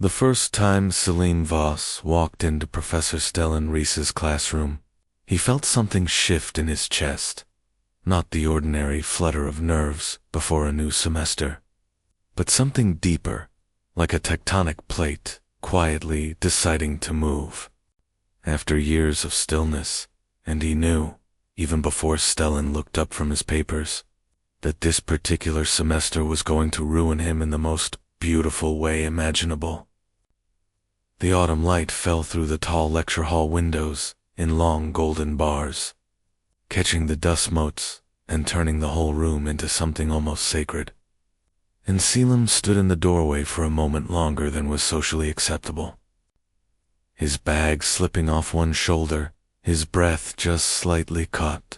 The first time Caelum Voss walked into Professor Stellan Rhys's classroom, he felt something shift in his chest. Not the ordinary flutter of nerves before a new semester, but something deeper, like a tectonic plate, quietly deciding to move. After years of stillness, and he knew, even before Stellan looked up from his papers, that this particular semester was going to ruin him in the most beautiful way imaginable. The autumn light fell through the tall lecture hall windows in long golden bars, catching the dust motes and turning the whole room into something almost sacred. And Caelum stood in the doorway for a moment longer than was socially acceptable. His bag slipping off one shoulder, his breath just slightly caught.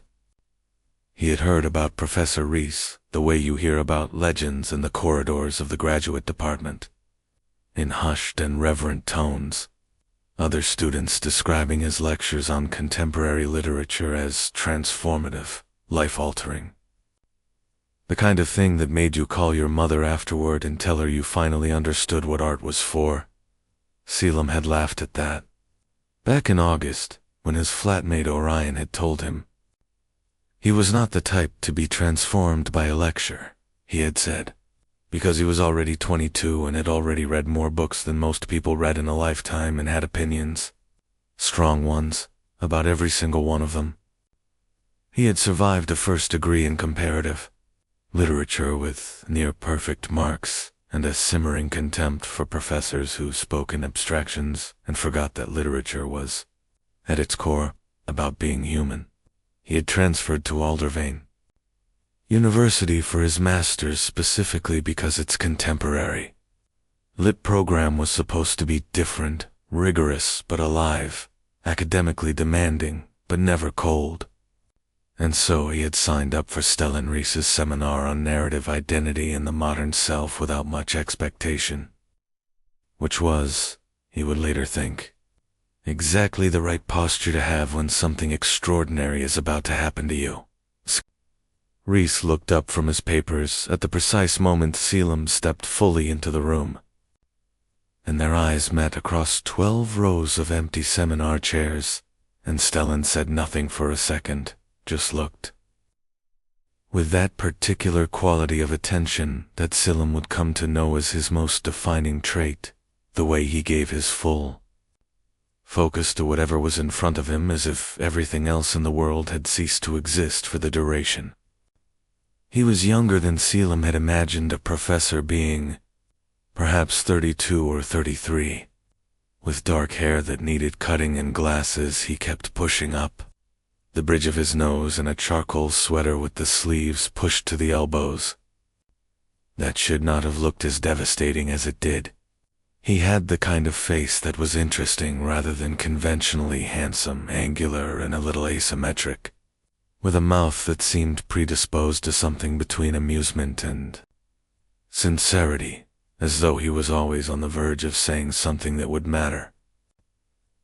He had heard about Professor Rhys the way you hear about legends in the corridors of the graduate department, in hushed and reverent tones, other students describing his lectures on contemporary literature as transformative, life-altering. The kind of thing that made you call your mother afterward and tell her you finally understood what art was for. Caelum had laughed at that. Back in August, when his flatmate Orion had told him, he was not the type to be transformed by a lecture, he had said, because he was already 22 and had already read more books than most people read in a lifetime and had opinions, strong ones, about every single one of them. He had survived a first degree in comparative literature with near-perfect marks and a simmering contempt for professors who spoke in abstractions and forgot that literature was, at its core, about being human. He had transferred to Aldervane University for his master's specifically because it's contemporary. Lit program was supposed to be different, rigorous but alive, academically demanding but never cold. And so he had signed up for Stellan Rhys's seminar on narrative identity and the modern self without much expectation. Which was, he would later think, exactly the right posture to have when something extraordinary is about to happen to you. Rhys looked up from his papers at the precise moment Caelum stepped fully into the room, and their eyes met across 12 rows of empty seminar chairs, and Stellan said nothing for a second, just looked. With that particular quality of attention that Caelum would come to know as his most defining trait, the way he gave his full focus to whatever was in front of him as if everything else in the world had ceased to exist for the duration. He was younger than Caelum had imagined a professor being, perhaps 32 or 33, with dark hair that needed cutting and glasses he kept pushing up, the bridge of his nose and a charcoal sweater with the sleeves pushed to the elbows. That should not have looked as devastating as it did. He had the kind of face that was interesting rather than conventionally handsome, angular, and a little asymmetric, with a mouth that seemed predisposed to something between amusement and sincerity, as though he was always on the verge of saying something that would matter.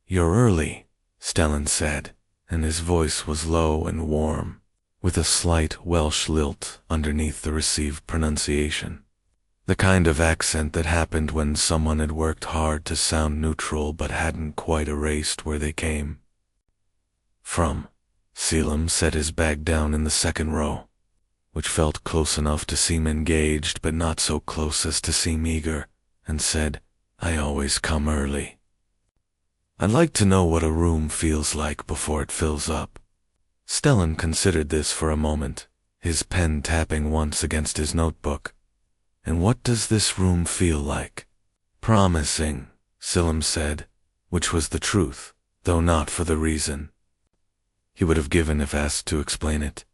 "You're early," Stellan said, and his voice was low and warm, with a slight Welsh lilt underneath the received pronunciation. The kind of accent that happened when someone had worked hard to sound neutral but hadn't quite erased where they came from. Caelum set his bag down in the second row, which felt close enough to seem engaged but not so close as to seem eager, and said, "I always come early. I'd like to know what a room feels like before it fills up." Stellan considered this for a moment, his pen tapping once against his notebook. "And what does this room feel like?" "Promising," Caelum said, which was the truth, though not for the reason he would have given if asked to explain it.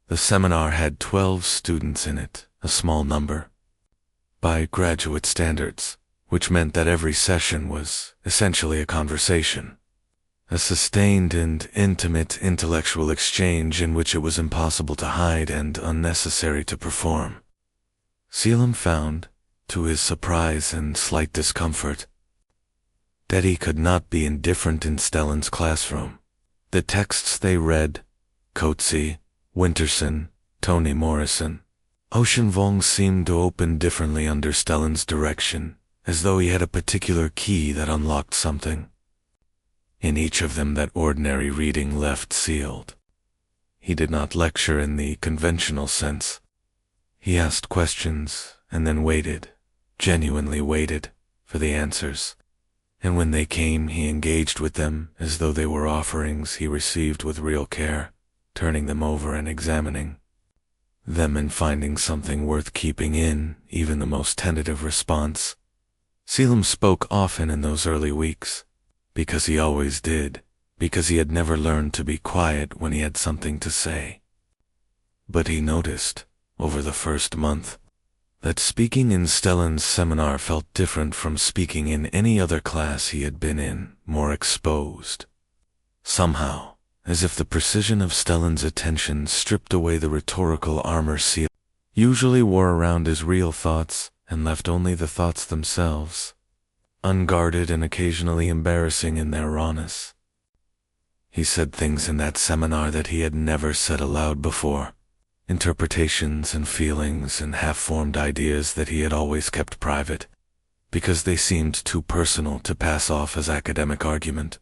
The seminar had 12 students in it, a small number, by graduate standards, which meant that every session was essentially a conversation, a sustained and intimate intellectual exchange in which it was impossible to hide and unnecessary to perform. Caelum found, to his surprise and slight discomfort, that he could not be indifferent in Stellan's classroom. The texts they read, Coetzee, Winterson, Toni Morrison, Ocean Vuong seemed to open differently under Stellan's direction, as though he had a particular key that unlocked something in each of them that ordinary reading left sealed. He did not lecture in the conventional sense. He asked questions and then waited, genuinely waited, for the answers. And when they came, he engaged with them as though they were offerings he received with real care, turning them over and examining them and finding something worth keeping in, even the most tentative response. Caelum spoke often in those early weeks, because he always did, because he had never learned to be quiet when he had something to say. But he noticed, over the first month, that speaking in Stellan's seminar felt different from speaking in any other class he had been in, more exposed. Somehow, as if the precision of Stellan's attention stripped away the rhetorical armor Caelum usually wore around his real thoughts and left only the thoughts themselves, unguarded and occasionally embarrassing in their rawness. He said things in that seminar that he had never said aloud before, interpretations and feelings and half-formed ideas that he had always kept private, because they seemed too personal to pass off as academic argument.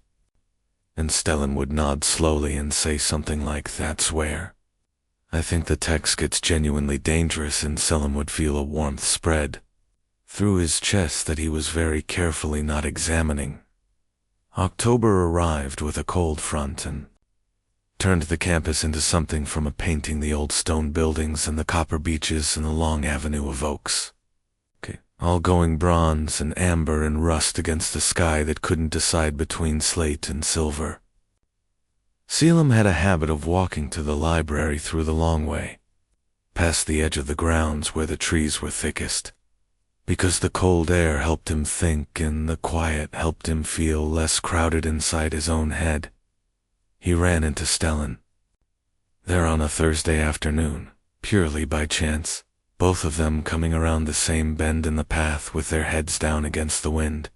And Stellan would nod slowly and say something like, "That's where I think the text gets genuinely dangerous," and Caelum would feel a warmth spread through his chest that he was very carefully not examining. October arrived with a cold front and turned the campus into something from a painting: the old stone buildings and the copper beaches and the long avenue of oaks, all going bronze and amber and rust against a sky that couldn't decide between slate and silver. Caelum had a habit of walking to the library through the long way, past the edge of the grounds where the trees were thickest, because the cold air helped him think and the quiet helped him feel less crowded inside his own head. He ran into Stellan there on a Thursday afternoon, purely by chance, both of them coming around the same bend in the path with their heads down against the wind.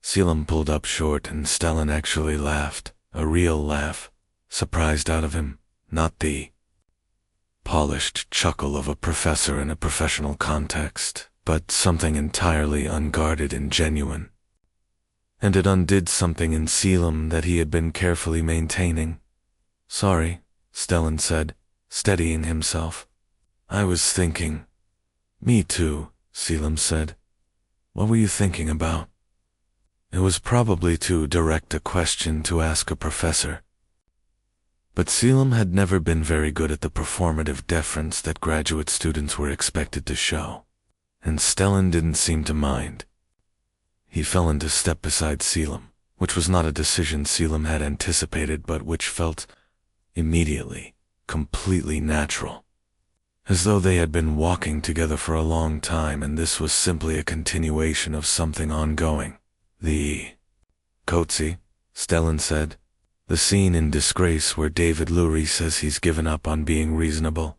Caelum pulled up short and Stellan actually laughed, a real laugh, surprised out of him, not the polished chuckle of a professor in a professional context, but something entirely unguarded and genuine. And it undid something in Caelum that he had been carefully maintaining. "Sorry," Stellan said, steadying himself. "I was thinking." "Me too," Caelum said. "What were you thinking about?" It was probably too direct a question to ask a professor. But Caelum had never been very good at the performative deference that graduate students were expected to show, and Stellan didn't seem to mind. He fell into step beside Caelum, which was not a decision Caelum had anticipated but which felt immediately, completely natural, as though they had been walking together for a long time and this was simply a continuation of something ongoing. "The Coetzee," Stellan said. "The scene in Disgrace where David Lurie says he's given up on being reasonable.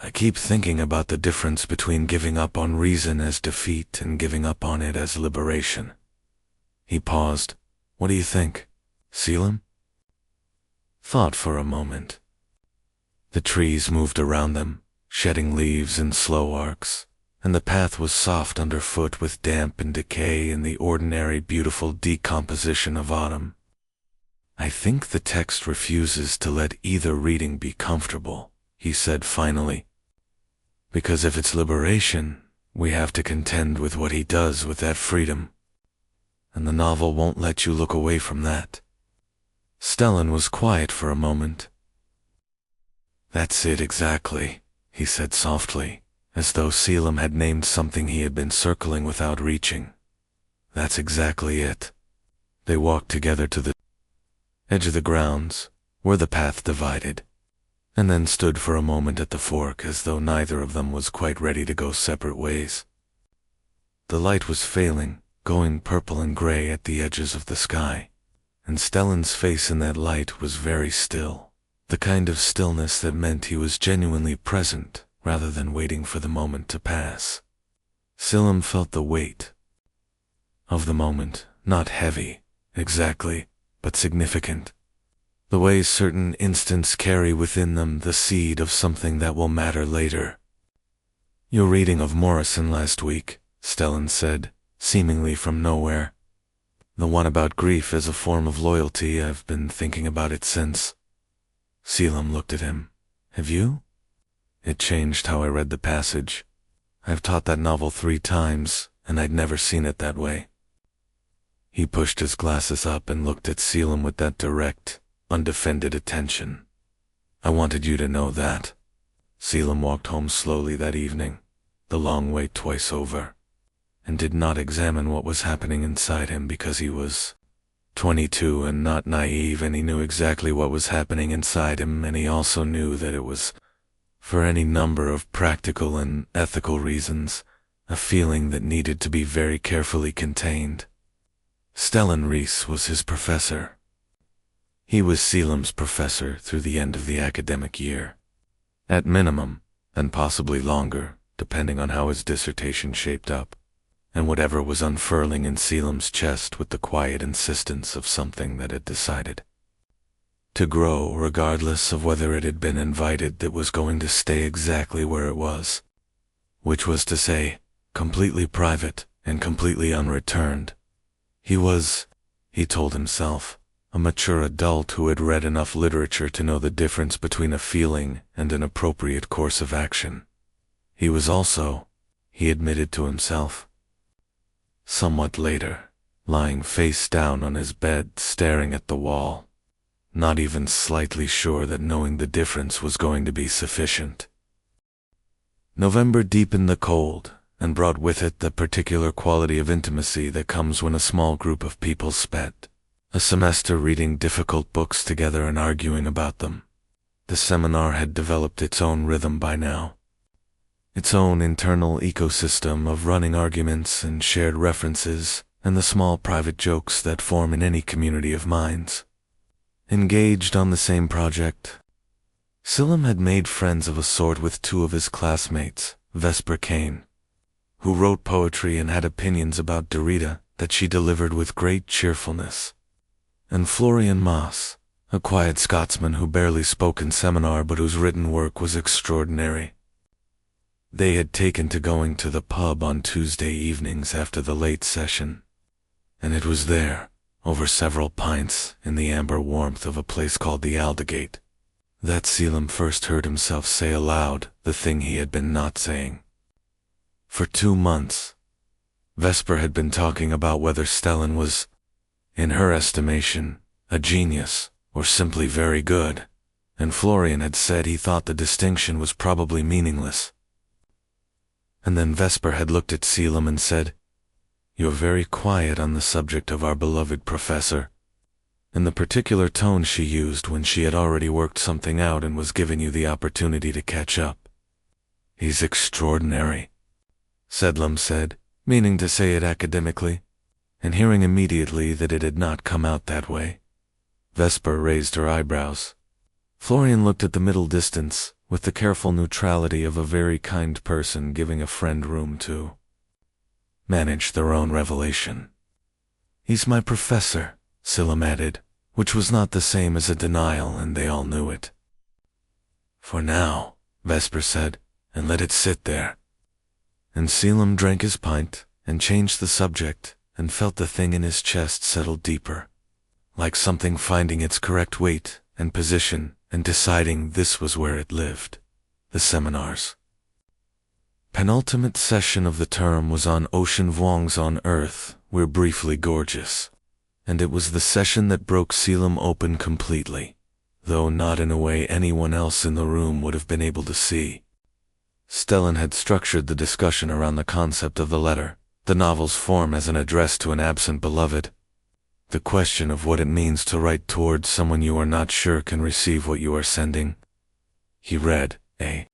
I keep thinking about the difference between giving up on reason as defeat and giving up on it as liberation." He paused. "What do you think, Caelum?" Thought for a moment. The trees moved around them, shedding leaves in slow arcs, and the path was soft underfoot with damp and decay and the ordinary beautiful decomposition of autumn. "I think the text refuses to let either reading be comfortable," he said finally. "Because if it's liberation, we have to contend with what he does with that freedom. And the novel won't let you look away from that." Stellan was quiet for a moment. "That's it exactly," he said softly, as though Caelum had named something he had been circling without reaching. "That's exactly it." They walked together to the edge of the grounds, where the path divided, and then stood for a moment at the fork as though neither of them was quite ready to go separate ways. The light was failing, going purple and gray at the edges of the sky, and Stellan's face in that light was very still, the kind of stillness that meant he was genuinely present rather than waiting for the moment to pass. Caelum felt the weight of the moment, not heavy, exactly, but significant. The way certain instants carry within them the seed of something that will matter later. "Your reading of Morrison last week," Stellan said, seemingly from nowhere. The one about grief as a form of loyalty, I've been thinking about it since. Caelum looked at him. Have you? It changed how I read the passage. I've taught that novel 3 times, and I'd never seen it that way. He pushed his glasses up and looked at Caelum with that direct, undefended attention. I wanted you to know that. Caelum walked home slowly that evening, the long way twice over, and did not examine what was happening inside him because he was 22 and not naive, and he knew exactly what was happening inside him, and he also knew that it was, for any number of practical and ethical reasons, a feeling that needed to be very carefully contained. Stellan Rhys was his professor. He was Caelum's professor through the end of the academic year. At minimum, and possibly longer, depending on how his dissertation shaped up, and whatever was unfurling in Caelum's chest with the quiet insistence of something that had decided to grow regardless of whether it had been invited, that was going to stay exactly where it was, which was to say, completely private and completely unreturned. He was, he told himself, a mature adult who had read enough literature to know the difference between a feeling and an appropriate course of action. He was also, he admitted to himself, somewhat later, lying face down on his bed staring at the wall, not even slightly sure that knowing the difference was going to be sufficient. November deepened the cold, and brought with it the particular quality of intimacy that comes when a small group of people spent a semester reading difficult books together and arguing about them. The seminar had developed its own rhythm by now, its own internal ecosystem of running arguments and shared references and the small private jokes that form in any community of minds engaged on the same project. Caelum had made friends of a sort with 2 of his classmates, Vesper Kane, who wrote poetry and had opinions about Derrida that she delivered with great cheerfulness, and Florian Moss, a quiet Scotsman who barely spoke in seminar but whose written work was extraordinary. They had taken to going to the pub on Tuesday evenings after the late session, and it was there, over several pints in the amber warmth of a place called the Aldgate, that Caelum first heard himself say aloud the thing he had been not saying. For 2 months, Vesper had been talking about whether Stellan was, in her estimation, a genius, or simply very good, and Florian had said he thought the distinction was probably meaningless. And then Vesper had looked at Caelum and said, "You're very quiet on the subject of our beloved professor," in the particular tone she used when she had already worked something out and was giving you the opportunity to catch up. "He's extraordinary," Caelum said, meaning to say it academically, and hearing immediately that it had not come out that way. Vesper raised her eyebrows. Florian looked at the middle distance, with the careful neutrality of a very kind person giving a friend room to manage their own revelation. "He's my professor," Caelum added, which was not the same as a denial, and they all knew it. "For now," Vesper said, "and let it sit there." And Caelum drank his pint, and changed the subject, and felt the thing in his chest settle deeper, like something finding its correct weight and position and deciding this was where it lived. The seminars. Penultimate session of the term was on Ocean Vuongs on Earth, We're Briefly Gorgeous, and it was the session that broke Caelum open completely, though not in a way anyone else in the room would have been able to see. Stellan had structured the discussion around the concept of the letter, the novel's form as an address to an absent beloved, the question of what it means to write towards someone you are not sure can receive what you are sending. He read a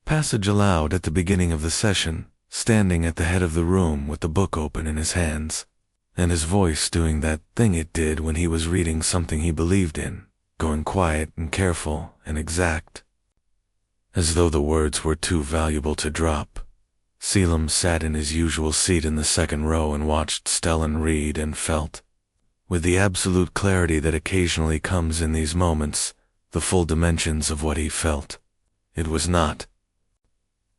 passage aloud at the beginning of the session, standing at the head of the room with the book open in his hands, and his voice doing that thing it did when he was reading something he believed in, going quiet and careful and exact. As though the words were too valuable to drop, Caelum sat in his usual seat in the second row and watched Stellan read and felt, with the absolute clarity that occasionally comes in these moments, the full dimensions of what he felt. It was not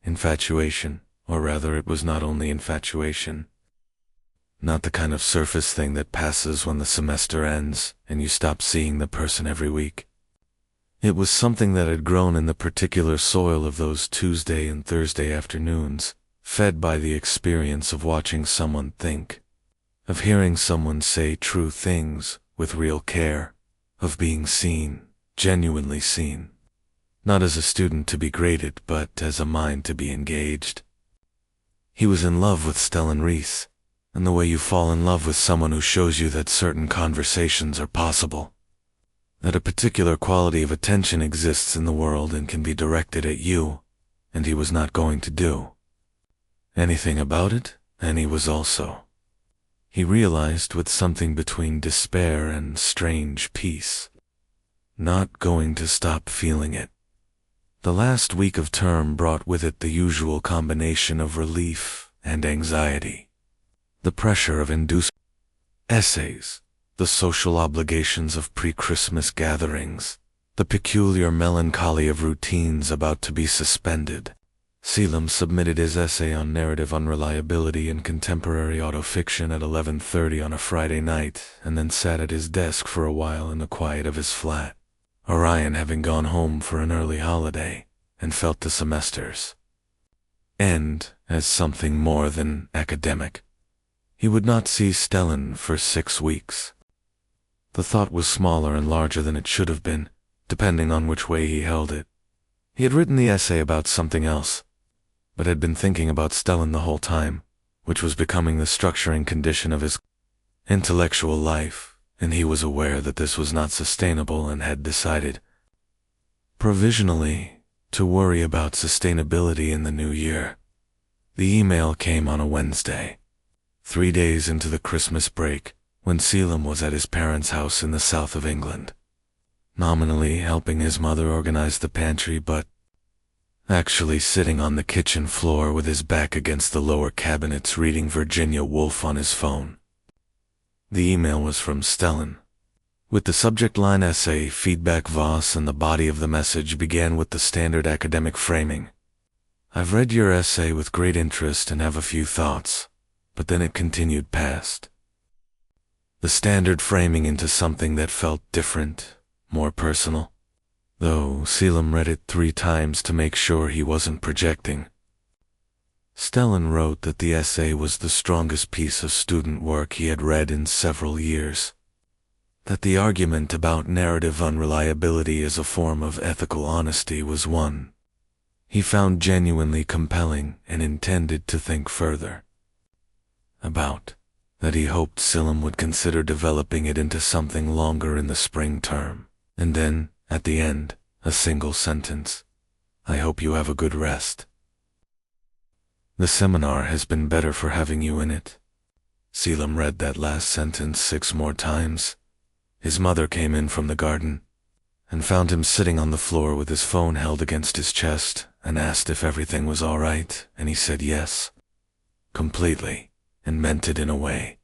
infatuation, or rather it was not only infatuation. not the kind of surface thing that passes when the semester ends and you stop seeing the person every week. It was something that had grown in the particular soil of those Tuesday and Thursday afternoons, fed by the experience of watching someone think, of hearing someone say true things with real care, of being seen, genuinely seen. Not as a student to be graded, but as a mind to be engaged. He was in love with Stellan Rhys, and the way you fall in love with someone who shows you that certain conversations are possible, that a particular quality of attention exists in the world and can be directed at you, and he was not going to do anything about it, and he was also. He realized with something between despair and strange peace, not going to stop feeling it. The last week of term brought with it the usual combination of relief and anxiety. The pressure of induced essays, the social obligations of pre-Christmas gatherings, the peculiar melancholy of routines about to be suspended. Caelum submitted his essay on narrative unreliability in contemporary autofiction at 11:30 on a Friday night, and then sat at his desk for a while in the quiet of his flat, Orion having gone home for an early holiday, and felt the semester's end as something more than academic. He would not see Stellan for 6 weeks. The thought was smaller and larger than it should have been, depending on which way he held it. He had written the essay about something else, but had been thinking about Stellan the whole time, which was becoming the structuring condition of his intellectual life, and he was aware that this was not sustainable and had decided, provisionally, to worry about sustainability in the new year. The email came on a Wednesday, 3 days into the Christmas break, when Caelum was at his parents' house in the south of England, nominally helping his mother organize the pantry, but actually sitting on the kitchen floor with his back against the lower cabinets reading Virginia Woolf on his phone. The email was from Stellan, with the subject line essay, feedback Voss, and the body of the message began with the standard academic framing. I've read your essay with great interest and have a few thoughts, but then it continued past the standard framing into something that felt different, more personal. Though Caelum read it 3 times to make sure he wasn't projecting. Stellan wrote that the essay was the strongest piece of student work he had read in several years, that the argument about narrative unreliability as a form of ethical honesty was one he found genuinely compelling and intended to think further about, that he hoped Caelum would consider developing it into something longer in the spring term, and then, at the end, a single sentence, I hope you have a good rest. The seminar has been better for having you in it. Caelum read that last sentence 6 more times. His mother came in from the garden, and found him sitting on the floor with his phone held against his chest, and asked if everything was all right, and he said yes, completely, and meant it in a way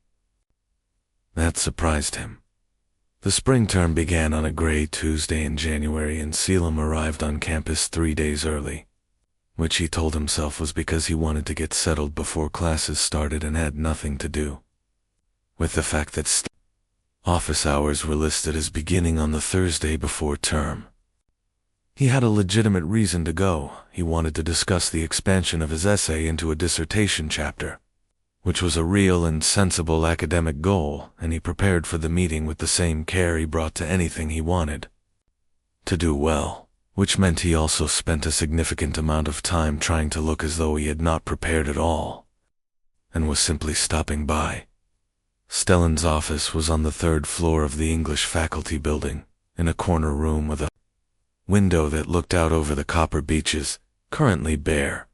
that surprised him. The spring term began on a gray Tuesday in January, and Caelum arrived on campus 3 days early, which he told himself was because he wanted to get settled before classes started and had nothing to do with the fact that office hours were listed as beginning on the Thursday before term. He had a legitimate reason to go. He wanted to discuss the expansion of his essay into a dissertation chapter, which was a real and sensible academic goal, and he prepared for the meeting with the same care he brought to anything he wanted to do well, which meant he also spent a significant amount of time trying to look as though he had not prepared at all, and was simply stopping by. Stellan's office was on the 3rd floor of the English faculty building, in a corner room with a window that looked out over the copper beaches, currently bare.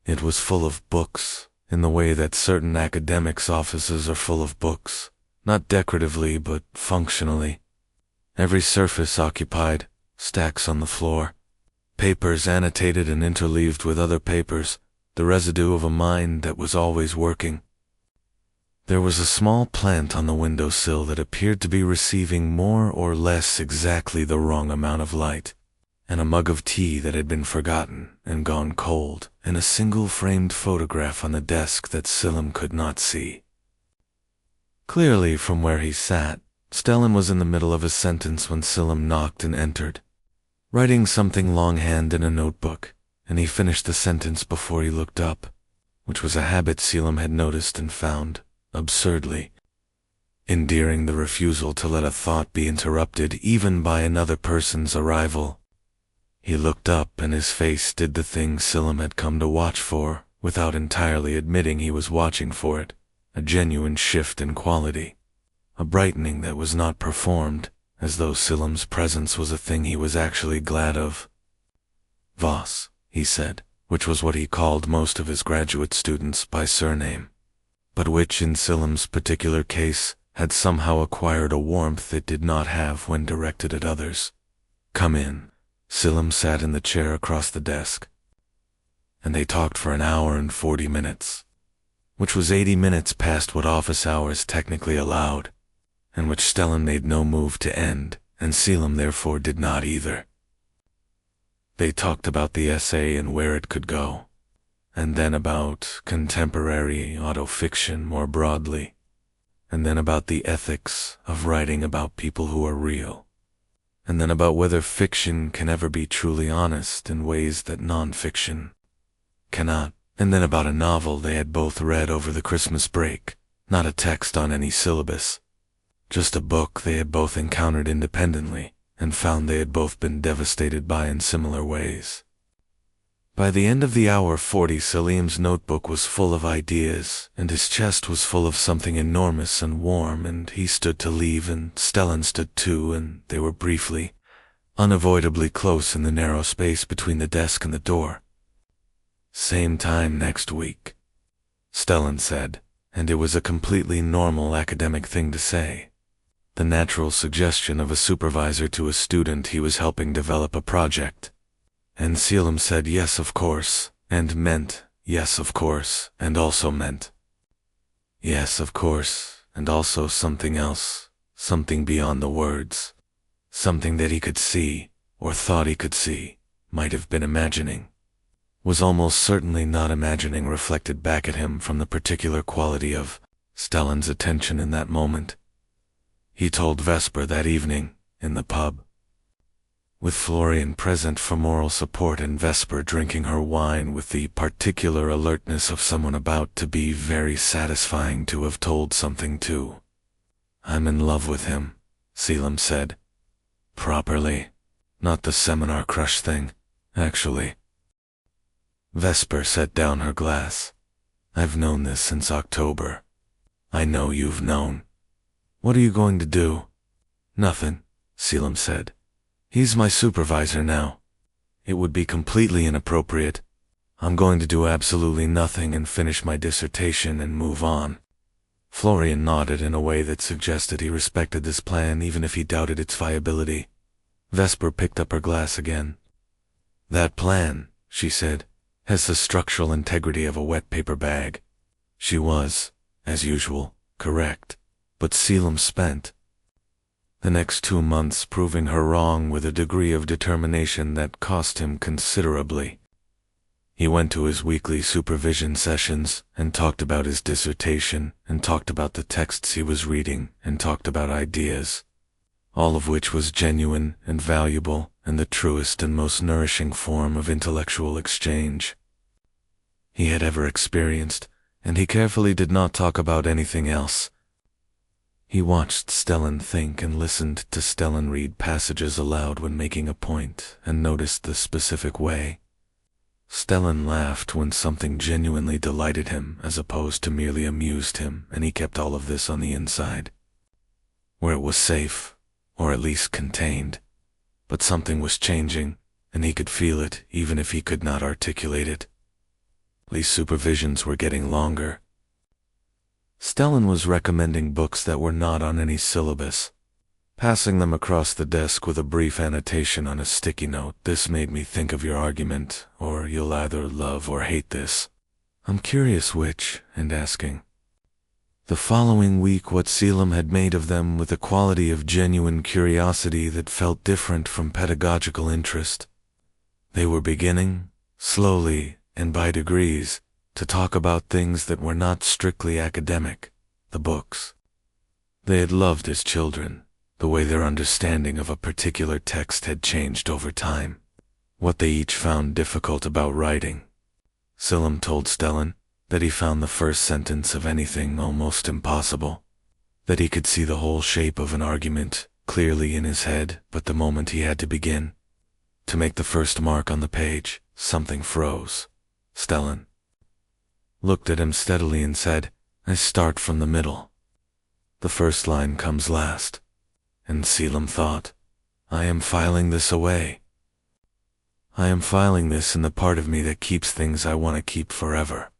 It was full of books, in the way that certain academics' offices are full of books, not decoratively but functionally. Every surface occupied, stacks on the floor, papers annotated and interleaved with other papers, the residue of a mind that was always working. There was a small plant on the windowsill that appeared to be receiving more or less exactly the wrong amount of light, and a mug of tea that had been forgotten and gone cold, and a single framed photograph on the desk that Caelum could not see. Clearly, from where he sat, Stellan was in the middle of a sentence when Caelum knocked and entered, writing something longhand in a notebook, and he finished the sentence before he looked up, which was a habit Caelum had noticed and found, absurdly, endearing the refusal to let a thought be interrupted even by another person's arrival. He looked up and his face did the thing Caelum had come to watch for, without entirely admitting he was watching for it, a genuine shift in quality, a brightening that was not performed, as though Caelum's presence was a thing he was actually glad of. Voss, he said, which was what he called most of his graduate students by surname, but which in Caelum's particular case had somehow acquired a warmth it did not have when directed at others. Come in. Caelum sat in the chair across the desk, and they talked for an hour and 40 minutes, which was 80 minutes past what office hours technically allowed, and which Stellan made no move to end, and Caelum therefore did not either. They talked about the essay and where it could go, and then about contemporary autofiction more broadly, and then about the ethics of writing about people who are real, and then about whether fiction can ever be truly honest in ways that non-fiction cannot, and then about a novel they had both read over the Christmas break, not a text on any syllabus, just a book they had both encountered independently and found they had both been devastated by in similar ways. By the end of the hour 40, Salim's notebook was full of ideas, and his chest was full of something enormous and warm, and he stood to leave, and Stellan stood too, and they were briefly, unavoidably close in the narrow space between the desk and the door. Same time next week, Stellan said, and it was a completely normal academic thing to say. The natural suggestion of a supervisor to a student he was helping develop a project. And Caelum said yes, of course, and meant yes, of course, and also meant yes, of course, and also something else, something beyond the words, something that he could see, or thought he could see, might have been imagining, was almost certainly not imagining reflected back at him from the particular quality of Stellan's attention in that moment. He told Vesper that evening, in the pub, with Florian present for moral support and Vesper drinking her wine with the particular alertness of someone about to be very satisfying to have told something to. I'm in love with him, Caelum said. Properly. Not the seminar crush thing, actually. Vesper set down her glass. I've known this since October. I know you've known. What are you going to do? Nothing, Caelum said. He's my supervisor now. It would be completely inappropriate. I'm going to do absolutely nothing and finish my dissertation and move on. Florian nodded in a way that suggested he respected this plan even if he doubted its viability. Vesper picked up her glass again. That plan, she said, has the structural integrity of a wet paper bag. She was, as usual, correct, but Caelum spent the next 2 months proving her wrong with a degree of determination that cost him considerably. He went to his weekly supervision sessions and talked about his dissertation and talked about the texts he was reading and talked about ideas, all of which was genuine and valuable and the truest and most nourishing form of intellectual exchange he had ever experienced, and he carefully did not talk about anything else. He watched Stellan think and listened to Stellan read passages aloud when making a point and noticed the specific way. Stellan laughed when something genuinely delighted him as opposed to merely amused him, and he kept all of this on the inside, where it was safe, or at least contained. But something was changing, and he could feel it even if he could not articulate it. These supervisions were getting longer. Stellan was recommending books that were not on any syllabus, passing them across the desk with a brief annotation on a sticky note. This made me think of your argument, or you'll either love or hate this. I'm curious which, and asking. The following week what Caelum had made of them with a quality of genuine curiosity that felt different from pedagogical interest. They were beginning, slowly and by degrees, to talk about things that were not strictly academic, the books. They had loved as children, the way their understanding of a particular text had changed over time, what they each found difficult about writing. Caelum told Stellan that he found the first sentence of anything almost impossible, that he could see the whole shape of an argument clearly in his head, but the moment he had to begin, to make the first mark on the page, something froze. Stellan looked at him steadily and said, "I start from the middle. The first line comes last." And Caelum thought, "I am filing this away. I am filing this in the part of me that keeps things I want to keep forever."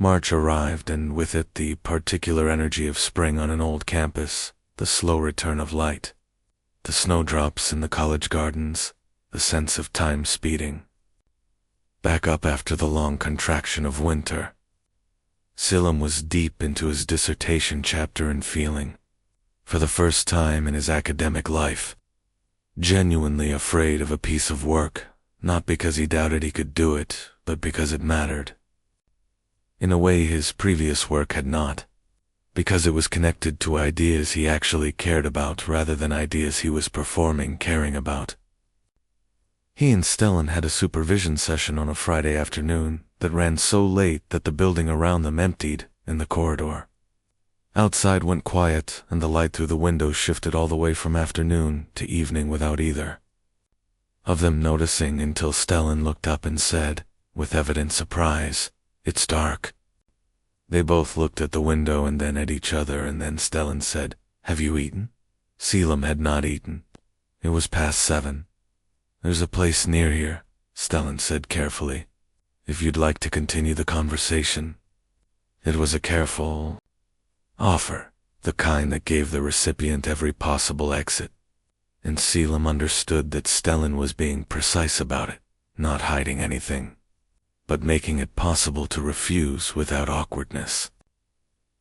March arrived, and with it the particular energy of spring on an old campus, the slow return of light, the snowdrops in the college gardens, the sense of time speeding back up after the long contraction of winter. Caelum was deep into his dissertation chapter and feeling, for the first time in his academic life, genuinely afraid of a piece of work, not because he doubted he could do it, but because it mattered. In a way his previous work had not, because it was connected to ideas he actually cared about rather than ideas he was performing caring about. He and Stellan had a supervision session on a Friday afternoon that ran so late that the building around them emptied in the corridor. Outside went quiet, and the light through the windows shifted all the way from afternoon to evening without either of them noticing until Stellan looked up and said, with evident surprise, "It's dark." They both looked at the window and then at each other, and then Stellan said, "Have you eaten?" Caelum had not eaten. It was past 7. "There's a place near here," Stellan said carefully, "if you'd like to continue the conversation." It was a careful offer, the kind that gave the recipient every possible exit, and Caelum understood that Stellan was being precise about it, not hiding anything, but making it possible to refuse without awkwardness.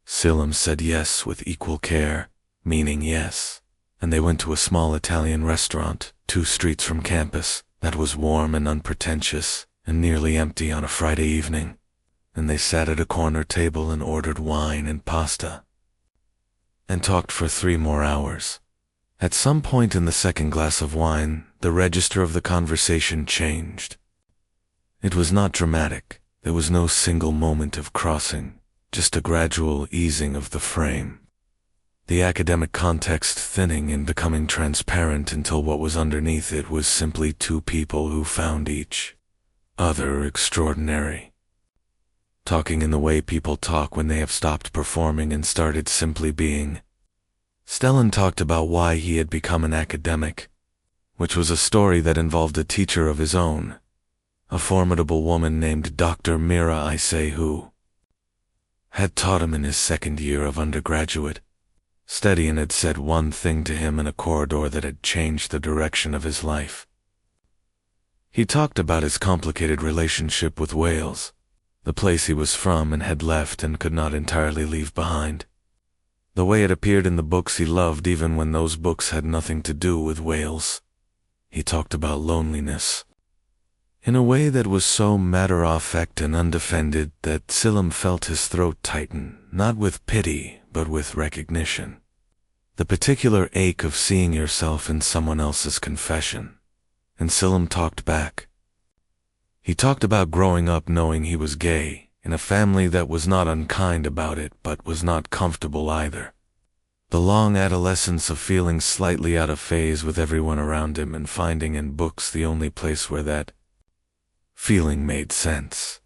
Caelum said yes with equal care, meaning yes, and they went to a small Italian restaurant 2 streets from campus that was warm and unpretentious and nearly empty on a Friday evening, and they sat at a corner table and ordered wine and pasta, and talked for 3 more hours. At some point in the second glass of wine, the register of the conversation changed. It was not dramatic. There was no single moment of crossing, just a gradual easing of the frame. The academic context thinning and becoming transparent until what was underneath it was simply 2 people who found each other extraordinary. Talking in the way people talk when they have stopped performing and started simply being. Stellan talked about why he had become an academic, which was a story that involved a teacher of his own, a formidable woman named Dr. Mira Isay, who had taught him in his 2nd year of undergraduate. Stellan had said one thing to him in a corridor that had changed the direction of his life. He talked about his complicated relationship with Wales, the place he was from and had left and could not entirely leave behind. The way it appeared in the books he loved even when those books had nothing to do with Wales. He talked about loneliness in a way that was so matter-of-fact and undefended that Caelum felt his throat tighten, not with pity, but with recognition. The particular ache of seeing yourself in someone else's confession. And Caelum talked back. He talked about growing up knowing he was gay, in a family that was not unkind about it but was not comfortable either. The long adolescence of feeling slightly out of phase with everyone around him and finding in books the only place where that feeling made sense.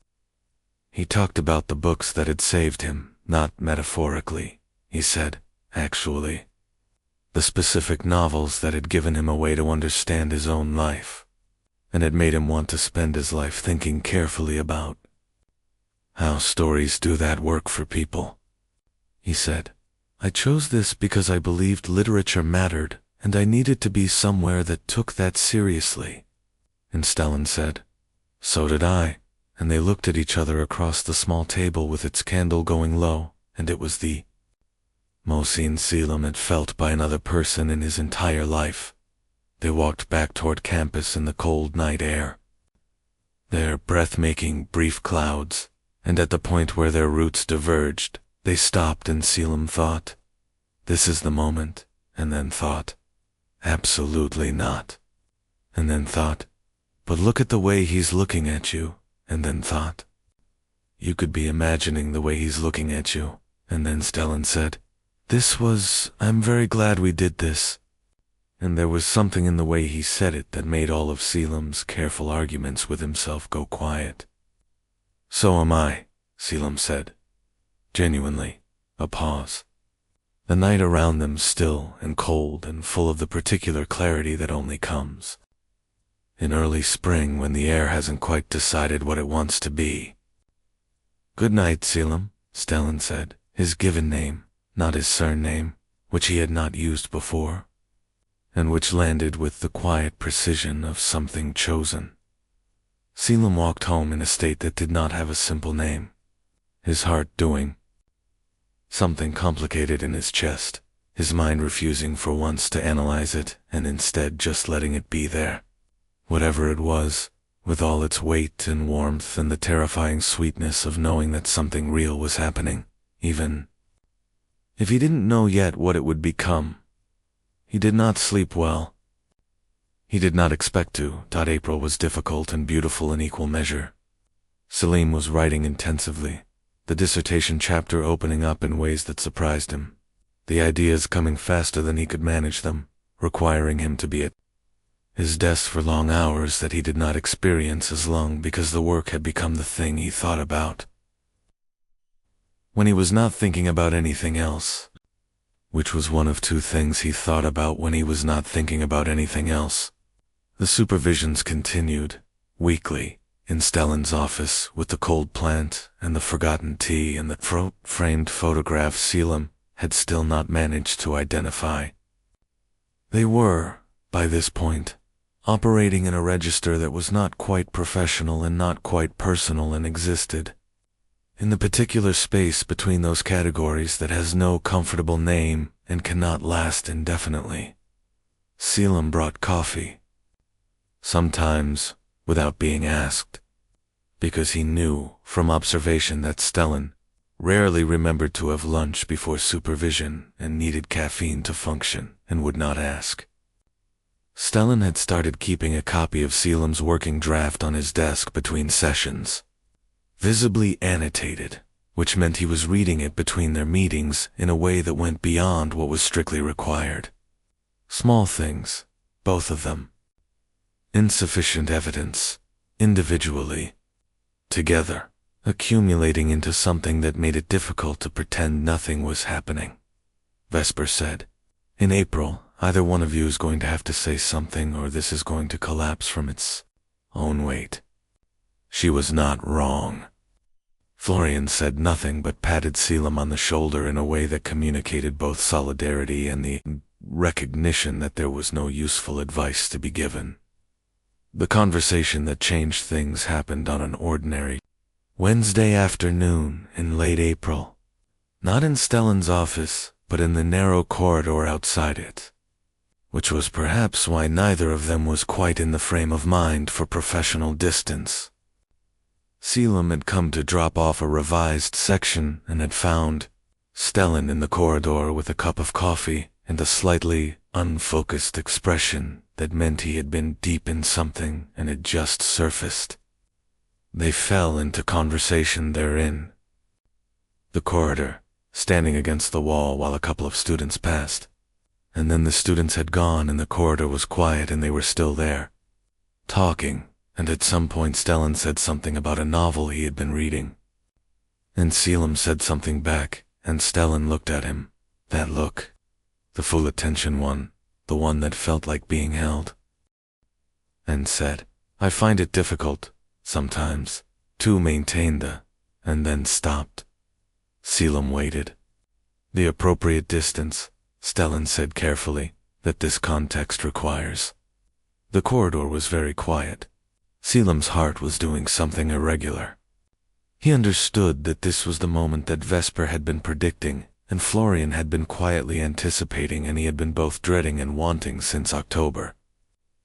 He talked about the books that had saved him, not metaphorically, he said, actually. The specific novels that had given him a way to understand his own life, and had made him want to spend his life thinking carefully about how stories do that work for people. He said, "I chose this because I believed literature mattered, and I needed to be somewhere that took that seriously." And Stellan said, "So did I," and they looked at each other across the small table with its candle going low, and it was the most seen Caelum had felt by another person in his entire life. They walked back toward campus in the cold night air, their breath-making brief clouds, and at the point where their routes diverged, they stopped and Caelum thought, this is the moment, and then thought, absolutely not. And then thought, but look at the way he's looking at you, and then thought, you could be imagining the way he's looking at you. And then Stellan said, I'm very glad we did this. And there was something in the way he said it that made all of Caelum's careful arguments with himself go quiet. So am I, Caelum said. Genuinely, a pause. The night around them still and cold and full of the particular clarity that only comes in early spring when the air hasn't quite decided what it wants to be. Good night, Caelum, Stellan said, his given name, not his surname, which he had not used before, and which landed with the quiet precision of something chosen. Caelum walked home in a state that did not have a simple name, his heart doing something complicated in his chest, his mind refusing for once to analyze it and instead just letting it be there. Whatever it was, with all its weight and warmth and the terrifying sweetness of knowing that something real was happening, even if he didn't know yet what it would become. He did not sleep well. He did not expect to. April was difficult and beautiful in equal measure. Selim was writing intensively, the dissertation chapter opening up in ways that surprised him, the ideas coming faster than he could manage them, requiring him to be at his desk for long hours that he did not experience as long because the work had become the thing he thought about when he was not thinking about anything else, which was one of two things he thought about when he was not thinking about anything else. The supervisions continued, weekly, in Stellan's office with the cold plant and the forgotten tea and the framed photograph Caelum had still not managed to identify. They were, by this point, operating in a register that was not quite professional and not quite personal and existed in the particular space between those categories that has no comfortable name and cannot last indefinitely. Caelum brought coffee, sometimes without being asked, because he knew from observation that Stellan rarely remembered to have lunch before supervision and needed caffeine to function and would not ask. Stellan had started keeping a copy of Caelum's working draft on his desk between sessions, visibly annotated, which meant he was reading it between their meetings in a way that went beyond what was strictly required. Small things, both of them. Insufficient evidence, individually, together, accumulating into something that made it difficult to pretend nothing was happening. Vesper said, in April, either one of you is going to have to say something or this is going to collapse from its own weight. She was not wrong. Florian said nothing but patted Caelum on the shoulder in a way that communicated both solidarity and the recognition that there was no useful advice to be given. The conversation that changed things happened on an ordinary Wednesday afternoon in late April, not in Stellan's office, but in the narrow corridor outside it, which was perhaps why neither of them was quite in the frame of mind for professional distance. Caelum had come to drop off a revised section and had found Stellan in the corridor with a cup of coffee and a slightly unfocused expression that meant he had been deep in something and had just surfaced. They fell into conversation therein. The corridor, standing against the wall while a couple of students passed, and then the students had gone and the corridor was quiet and they were still there, talking. And at some point Stellan said something about a novel he had been reading. And Caelum said something back, and Stellan looked at him, that look, the full attention one, the one that felt like being held, and said, I find it difficult, sometimes, to maintain and then stopped. Caelum waited. The appropriate distance, Stellan said carefully, that this context requires. The corridor was very quiet. Caelum's heart was doing something irregular. He understood that this was the moment that Vesper had been predicting, and Florian had been quietly anticipating, and he had been both dreading and wanting since October.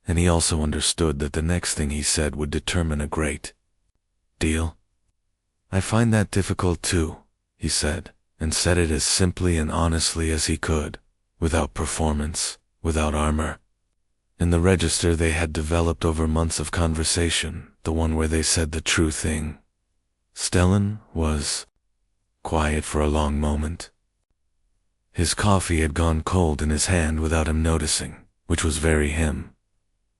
And he also understood that the next thing he said would determine a great deal. I find that difficult too, he said, and said it as simply and honestly as he could, without performance, without armor. In the register they had developed over months of conversation, the one where they said the true thing. Stellan was quiet for a long moment. His coffee had gone cold in his hand without him noticing, which was very him.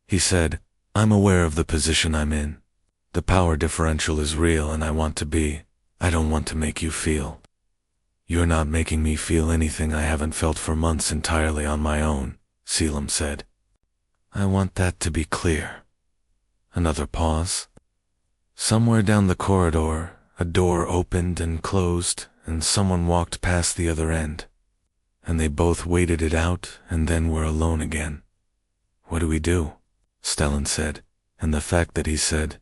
He said, "I'm aware of the position I'm in. The power differential is real and I want to be. I don't want to make you feel. You're not making me feel anything I haven't felt for months entirely on my own," Caelum said. "I want that to be clear." Another pause. Somewhere down the corridor, a door opened and closed, and someone walked past the other end. And they both waited it out and then were alone again. "What do we do?" Stellan said, and the fact that he said,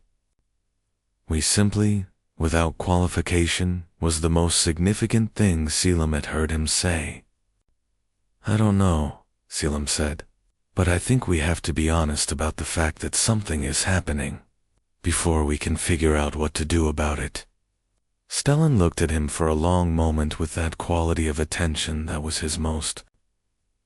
"we simply, without qualification," was the most significant thing Caelum had heard him say. "I don't know," Caelum said, "but I think we have to be honest about the fact that something is happening, before we can figure out what to do about it." Stellan looked at him for a long moment with that quality of attention that was his most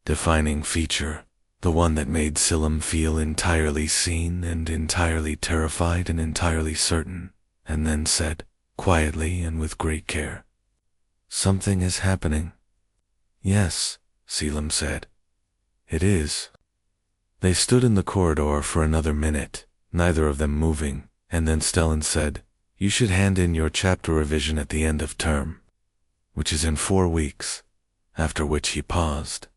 defining feature, the one that made Caelum feel entirely seen and entirely terrified and entirely certain, and then said, quietly and with great care, "Something is happening." "Yes," Caelum said. "It is." They stood in the corridor for another minute, neither of them moving, and then Stellan said, "You should hand in your chapter revision at the end of term, which is in 4 weeks," after which he paused.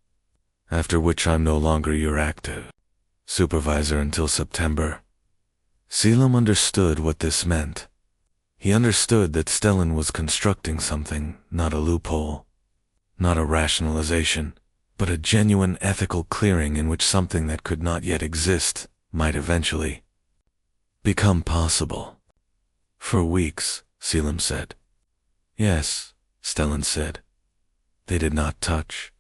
"After which I'm no longer your active supervisor until September." Caelum understood what this meant. He understood that Stellan was constructing something, not a loophole, not a rationalization, but a genuine ethical clearing in which something that could not yet exist might eventually become possible. "For weeks," Caelum said. "Yes," Stellan said. They did not touch.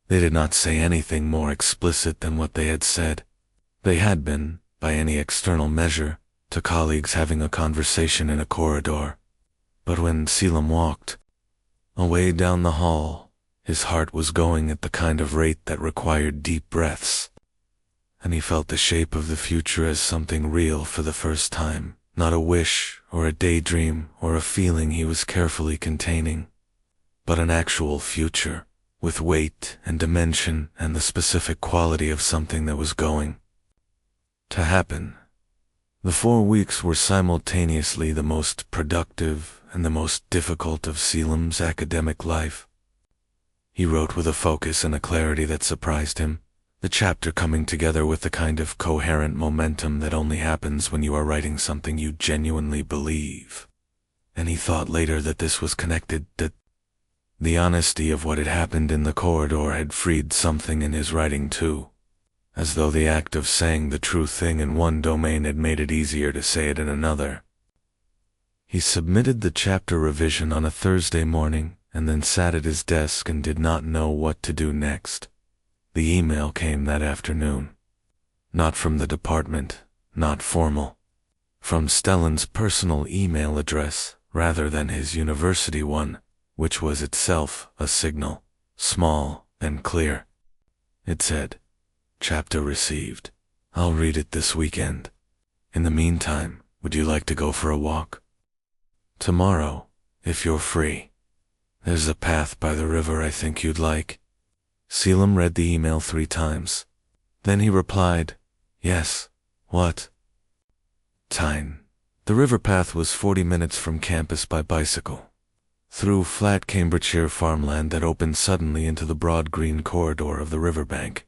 They did not say anything more explicit than what they had said. They had been, by any external measure, to colleagues having a conversation in a corridor. But when Caelum walked away down the hall, his heart was going at the kind of rate that required deep breaths, and he felt the shape of the future as something real for the first time. Not a wish or a daydream or a feeling he was carefully containing, but an actual future, with weight and dimension and the specific quality of something that was going to happen. The 4 weeks were simultaneously the most productive and the most difficult of Caelum's academic life. He wrote with a focus and a clarity that surprised him, the chapter coming together with the kind of coherent momentum that only happens when you are writing something you genuinely believe. And he thought later that this was connected, that the honesty of what had happened in the corridor had freed something in his writing too, as though the act of saying the true thing in one domain had made it easier to say it in another. He submitted the chapter revision on a Thursday morning and then sat at his desk and did not know what to do next. The email came that afternoon. Not from the department, not formal. From Stellan's personal email address rather than his university one, which was itself a signal, small and clear. It said, "Chapter received. I'll read it this weekend. In the meantime, would you like to go for a walk? Tomorrow, if you're free. There's a path by the river I think you'd like." Caelum read the email 3 times. Then he replied, "Yes, what time?" The river path was 40 minutes from campus by bicycle, through flat Cambridgeshire farmland that opened suddenly into the broad green corridor of the riverbank,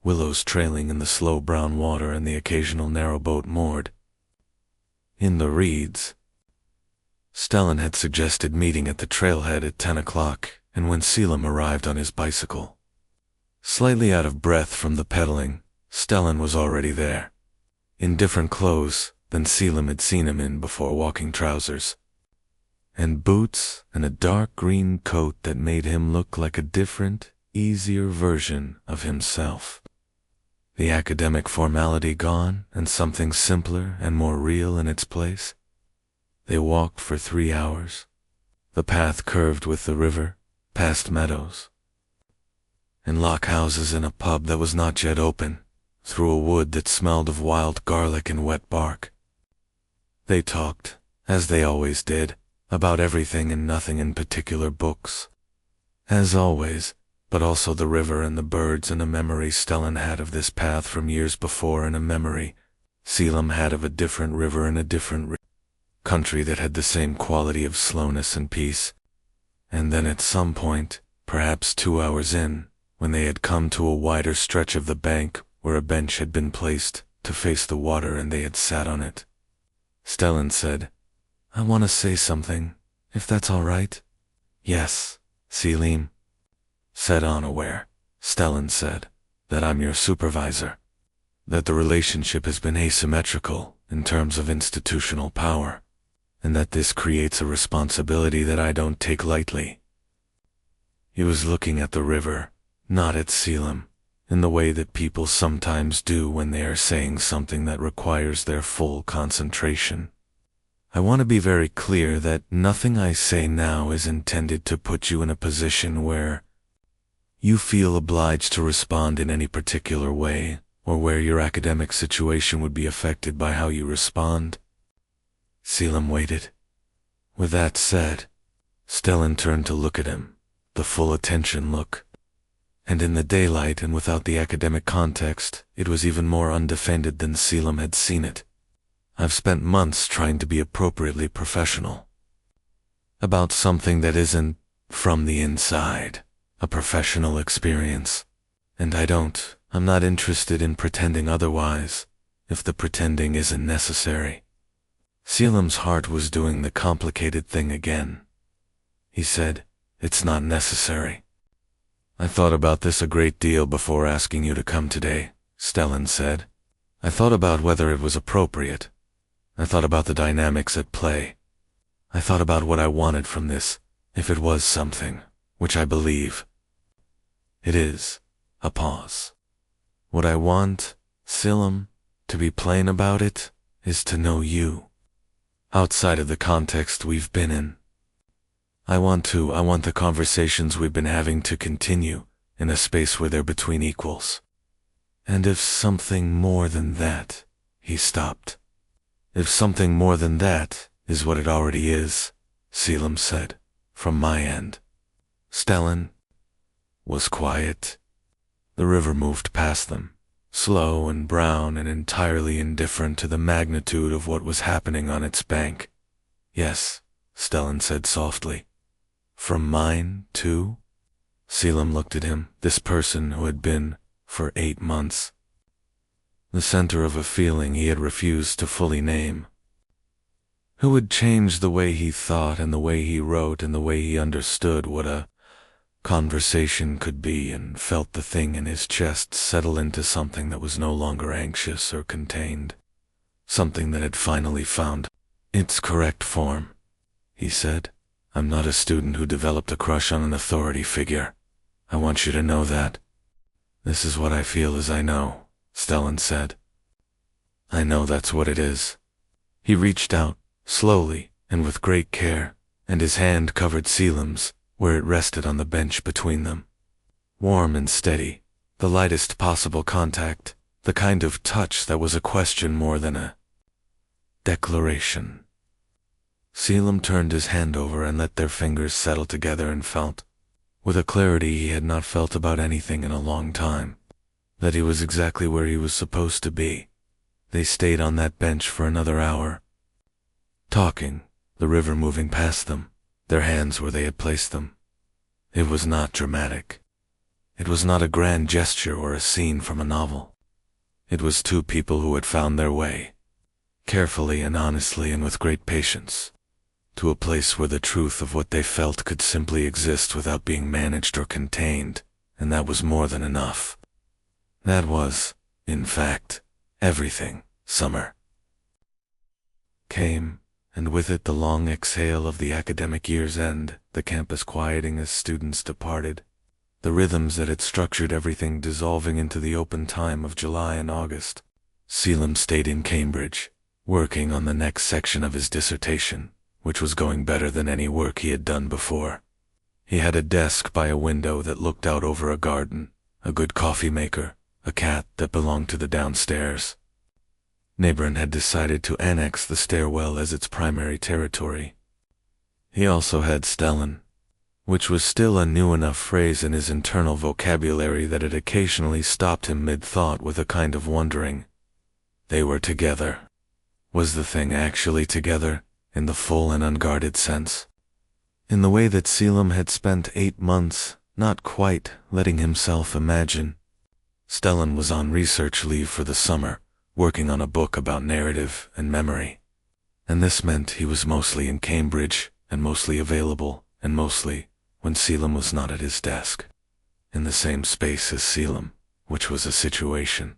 willows trailing in the slow brown water and the occasional narrow boat moored. In the reeds. Stellan had suggested meeting at the trailhead at 10 o'clock, and when Caelum arrived on his bicycle, slightly out of breath from the pedaling, Stellan was already there, in different clothes than Caelum had seen him in before, walking trousers, and boots and a dark green coat that made him look like a different, easier version of himself. The academic formality gone and something simpler and more real in its place. They walked for 3 hours. The path curved with the river, past meadows and lock houses and a pub that was not yet open, through a wood that smelled of wild garlic and wet bark. They talked, as they always did, about everything and nothing in particular, books, as always, but also the river and the birds, and a memory Stellan had of this path from years before, and a memory Caelum had of a different river in a different country that had the same quality of slowness and peace. And then at some point, perhaps 2 hours in, when they had come to a wider stretch of the bank where a bench had been placed to face the water and they had sat on it, Stellan said, "I want to say something, if that's all right." "Yes," Caelum said, unaware. Stellan said, "that I'm your supervisor. That the relationship has been asymmetrical in terms of institutional power, and that this creates a responsibility that I don't take lightly." He was looking at the river, not at Caelum, in the way that people sometimes do when they are saying something that requires their full concentration. "I want to be very clear that nothing I say now is intended to put you in a position where you feel obliged to respond in any particular way, or where your academic situation would be affected by how you respond." Caelum waited. With that said, Stellan turned to look at him, the full attention look. And in the daylight and without the academic context, it was even more undefended than Caelum had seen it. "I've spent months trying to be appropriately professional about something that isn't, from the inside, a professional experience. And I'm not interested in pretending otherwise, if the pretending isn't necessary." Caelum's heart was doing the complicated thing again. He said, "It's not necessary." "I thought about this a great deal before asking you to come today," Stellan said. "I thought about whether it was appropriate. I thought about the dynamics at play. I thought about what I wanted from this, if it was something, which I believe it is." A pause. "What I want, Caelum, to be plain about it, is to know you, outside of the context we've been in. I want the conversations we've been having to continue in a space where they're between equals. And if something more than that," he stopped. "If something more than that is what it already is," Caelum said, "from my end." Stellan was quiet. The river moved past them, slow and brown and entirely indifferent to the magnitude of what was happening on its bank. "Yes," Stellan said softly. "From mine, too?" Caelum looked at him, this person who had been, for 8 months, the center of a feeling he had refused to fully name, who had changed the way he thought and the way he wrote and the way he understood what a conversation could be, and felt the thing in his chest settle into something that was no longer anxious or contained, something that had finally found its correct form. He said, "I'm not a student who developed a crush on an authority figure. I want you to know that. This is what I feel as I know," Stellan said. "I know that's what it is." He reached out, slowly and with great care, and his hand covered Caelum's, where it rested on the bench between them. Warm and steady, the lightest possible contact, the kind of touch that was a question more than a declaration. Caelum turned his hand over and let their fingers settle together and felt, with a clarity he had not felt about anything in a long time, that he was exactly where he was supposed to be. They stayed on that bench for another hour, talking, the river moving past them, their hands where they had placed them. It was not dramatic. It was not a grand gesture or a scene from a novel. It was two people who had found their way, carefully and honestly and with great patience, to a place where the truth of what they felt could simply exist without being managed or contained, and that was more than enough. That was, in fact, everything. Summer came, and with it the long exhale of the academic year's end, the campus quieting as students departed, the rhythms that had structured everything dissolving into the open time of July and August. Caelum stayed in Cambridge, working on the next section of his dissertation, which was going better than any work he had done before. He had a desk by a window that looked out over a garden, a good coffee maker, a cat that belonged to the downstairs. Neighborin had decided to annex the stairwell as its primary territory. He also had Stellan, which was still a new enough phrase in his internal vocabulary that it occasionally stopped him mid-thought with a kind of wondering. They were together. Was the thing actually together, in the full and unguarded sense? In the way that Caelum had spent 8 months, not quite, letting himself imagine. Stellan was on research leave for the summer, working on a book about narrative and memory. And this meant he was mostly in Cambridge, and mostly available, and mostly, when Caelum was not at his desk, in the same space as Caelum, which was a situation.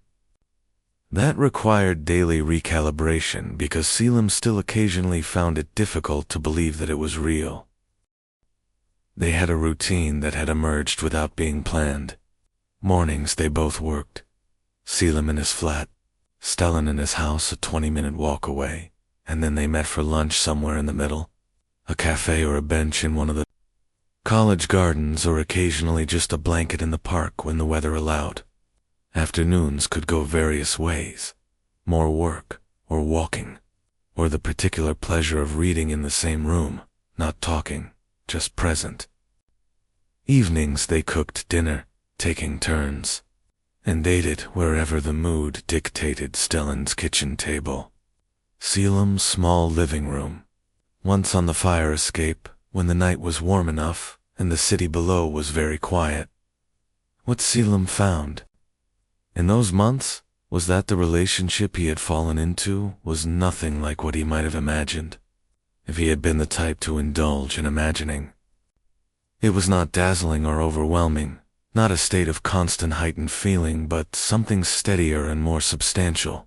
That required daily recalibration because Caelum still occasionally found it difficult to believe that it was real. They had a routine that had emerged without being planned. Mornings they both worked. Caelum in his flat, Stellan in his house a 20-minute walk away, and then they met for lunch somewhere in the middle, a cafe or a bench in one of the college gardens, or occasionally just a blanket in the park when the weather allowed. Afternoons could go various ways, more work, or walking, or the particular pleasure of reading in the same room, not talking, just present. Evenings they cooked dinner, taking turns, and ate it wherever the mood dictated. Stellan's kitchen table, Caelum's small living room, once on the fire escape when the night was warm enough and the city below was very quiet. What Caelum found in those months was that the relationship he had fallen into was nothing like what he might have imagined, if he had been the type to indulge in imagining. It was not dazzling or overwhelming, not a state of constant heightened feeling, but something steadier and more substantial.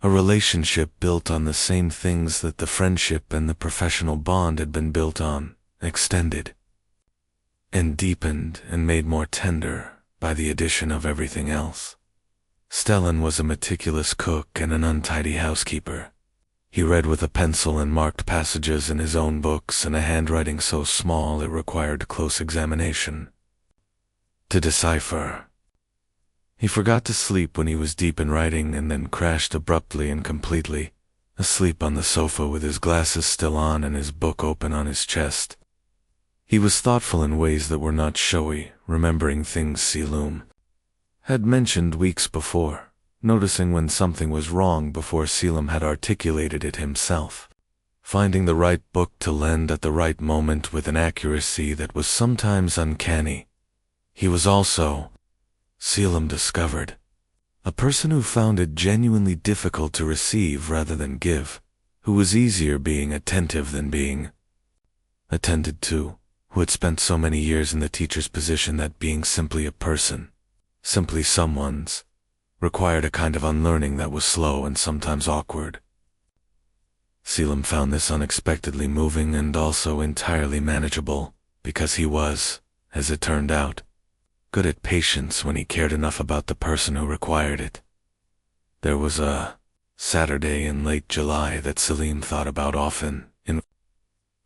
A relationship built on the same things that the friendship and the professional bond had been built on, extended, and deepened and made more tender by the addition of everything else. Stellan was a meticulous cook and an untidy housekeeper. He read with a pencil and marked passages in his own books in a handwriting so small it required close examination to decipher. He forgot to sleep when he was deep in writing and then crashed abruptly and completely, asleep on the sofa with his glasses still on and his book open on his chest. He was thoughtful in ways that were not showy, remembering things Caelum had mentioned weeks before, noticing when something was wrong before Caelum had articulated it himself, finding the right book to lend at the right moment with an accuracy that was sometimes uncanny. He was also, Caelum discovered, a person who found it genuinely difficult to receive rather than give, who was easier being attentive than being attended to, who had spent so many years in the teacher's position that being simply a person, simply someone's, required a kind of unlearning that was slow and sometimes awkward. Caelum found this unexpectedly moving and also entirely manageable, because he was, as it turned out, good at patience when he cared enough about the person who required it. There was a Saturday in late July that Caelum thought about often in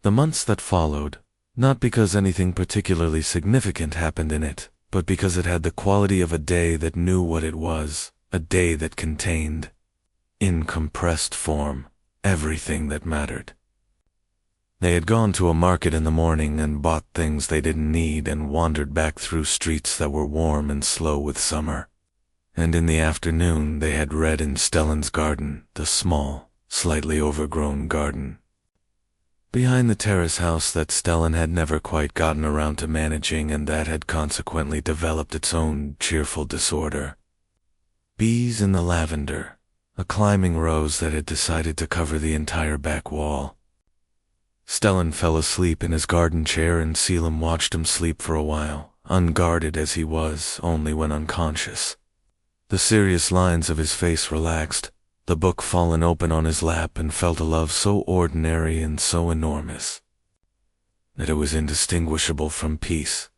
the months that followed, not because anything particularly significant happened in it, but because it had the quality of a day that knew what it was, a day that contained, in compressed form, everything that mattered. They had gone to a market in the morning and bought things they didn't need and wandered back through streets that were warm and slow with summer. And in the afternoon they had read in Stellan's garden, the small, slightly overgrown garden behind the terrace house that Stellan had never quite gotten around to managing and that had consequently developed its own cheerful disorder. Bees in the lavender, a climbing rose that had decided to cover the entire back wall. Stellan fell asleep in his garden chair and Caelum watched him sleep for a while, unguarded as he was, only when unconscious. The serious lines of his face relaxed, the book fallen open on his lap, and felt a love so ordinary and so enormous that it was indistinguishable from peace.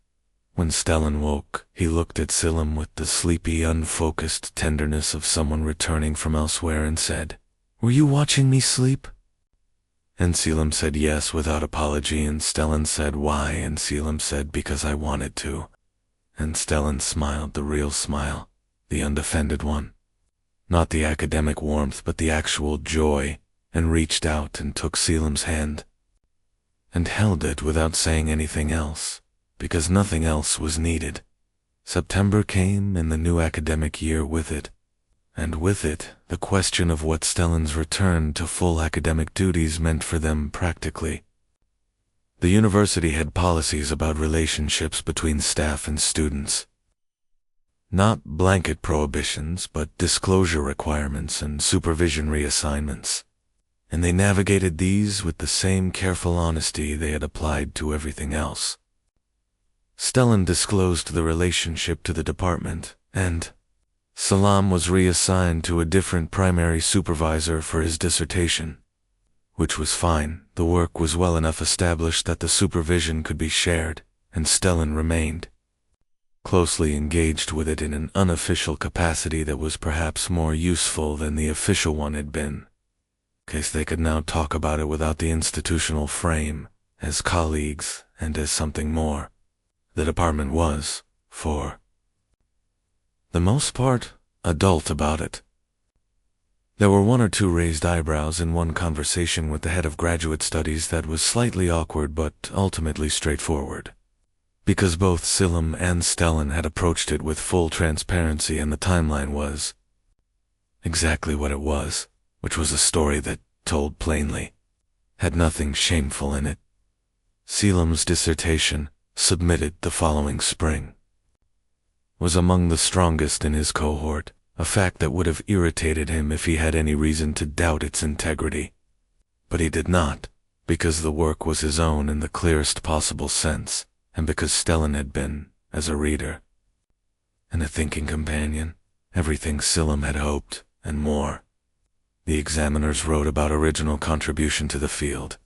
When Stellan woke, he looked at Caelum with the sleepy, unfocused tenderness of someone returning from elsewhere and said, "Were you watching me sleep?" And Caelum said yes without apology, and Stellan said why, and Caelum said because I wanted to. And Stellan smiled the real smile, the undefended one. Not the academic warmth, but the actual joy, and reached out and took Caelum's hand. And held it without saying anything else, because nothing else was needed. September came, and the new academic year with it. And with it, the question of what Stellan's return to full academic duties meant for them practically. The university had policies about relationships between staff and students. Not blanket prohibitions, but disclosure requirements and supervision reassignments. And they navigated these with the same careful honesty they had applied to everything else. Stellan disclosed the relationship to the department, and Salam was reassigned to a different primary supervisor for his dissertation, which was fine. The work was well enough established that the supervision could be shared, and Stellan remained closely engaged with it in an unofficial capacity that was perhaps more useful than the official one had been, in case they could now talk about it without the institutional frame, as colleagues and as something more. The department was, for the most part, adult about it. There were one or two raised eyebrows in one conversation with the head of graduate studies that was slightly awkward but ultimately straightforward, because both Caelum and Stellan had approached it with full transparency, and the timeline was exactly what it was, which was a story that, told plainly, had nothing shameful in it. Caelum's dissertation, submitted the following spring, was among the strongest in his cohort, a fact that would have irritated him if he had any reason to doubt its integrity. But he did not, because the work was his own in the clearest possible sense, and because Stellan had been, as a reader and a thinking companion, everything Caelum had hoped, and more. The examiners wrote about original contribution to the field,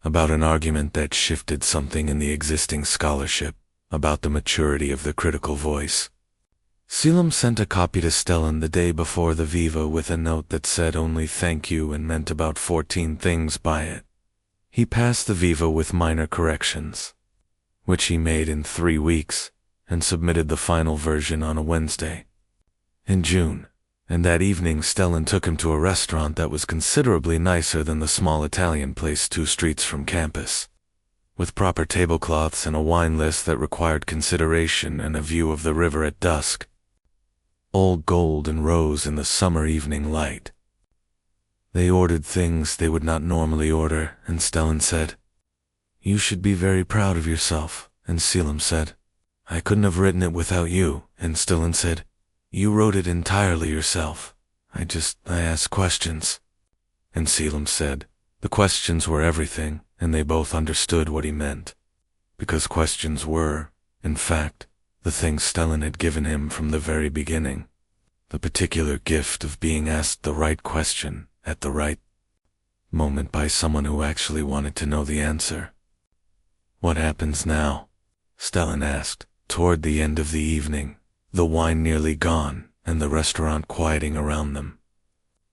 about an argument that shifted something in the existing scholarship, about the maturity of the critical voice. Caelum sent a copy to Stellan the day before the Viva with a note that said only thank you and meant about 14 things by it. He passed the Viva with minor corrections, which he made in 3 weeks, and submitted the final version on a Wednesday in June. And that evening Stellan took him to a restaurant that was considerably nicer than the small Italian place 2 streets from campus, with proper tablecloths and a wine list that required consideration and a view of the river at dusk, all gold and rose in the summer evening light. They ordered things they would not normally order, and Stellan said, "You should be very proud of yourself," and Caelum said, "I couldn't have written it without you," and Stellan said, "You wrote it entirely yourself. I asked questions." And Caelum said, the questions were everything, and they both understood what he meant, because questions were, in fact, the thing Stellan had given him from the very beginning, the particular gift of being asked the right question at the right moment by someone who actually wanted to know the answer. "What happens now?" Stellan asked, toward the end of the evening, the wine nearly gone and the restaurant quieting around them.